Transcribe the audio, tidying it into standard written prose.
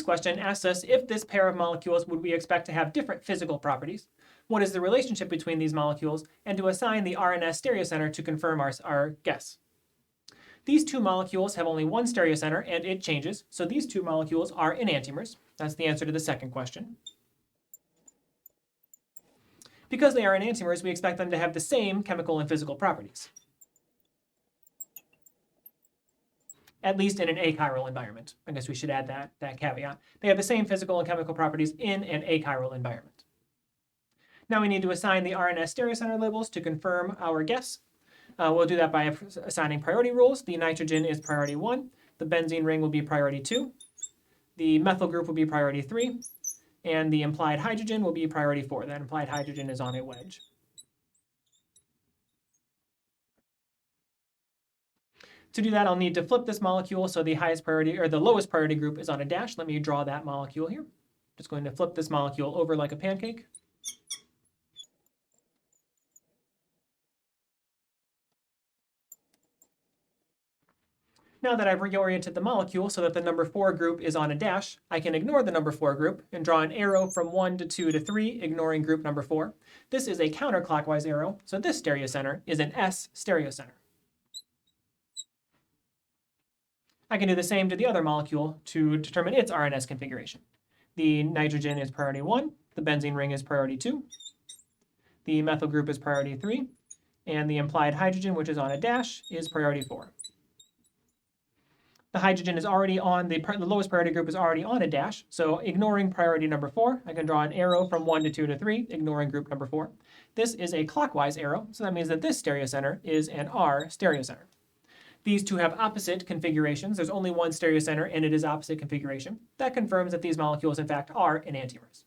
This question asks us if this pair of molecules would we expect to have different physical properties, what is the relationship between these molecules, and to assign the RNS stereocenter to confirm our guess. These two molecules have only one stereocenter and it changes, so these two molecules are enantiomers. That's the answer to the second question. Because they are enantiomers, we expect them to have the same chemical and physical properties, at least in an achiral environment. I guess we should add that caveat. They have the same physical and chemical properties in an achiral environment. Now we need to assign the RNS stereocenter labels to confirm our guess. We'll do that by assigning priority rules. The nitrogen is priority 1. The benzene ring will be priority 2. The methyl group will be priority 3. And the implied hydrogen will be priority 4. That implied hydrogen is on a wedge. To do that, I'll need to flip this molecule so the highest priority or the lowest priority group is on a dash. Let me draw that molecule here. Just going to flip this molecule over like a pancake. Now that I've reoriented the molecule so that the number 4 group is on a dash, I can ignore the number 4 group and draw an arrow from 1 to 2 to 3, ignoring group number 4. This is a counterclockwise arrow, so this stereocenter is an S stereocenter. I can do the same to the other molecule to determine its RNS configuration. The nitrogen is priority 1, the benzene ring is priority 2, the methyl group is priority 3, and the implied hydrogen, which is on a dash, is priority 4. The hydrogen is already on, the lowest priority group is already on a dash, so ignoring priority number 4, I can draw an arrow from 1 to 2 to 3, ignoring group number 4. This is a clockwise arrow, so that means that this stereocenter is an R stereocenter. These two have opposite configurations. There's only one stereocenter and it is opposite configuration. That confirms that these molecules, in fact, are enantiomers.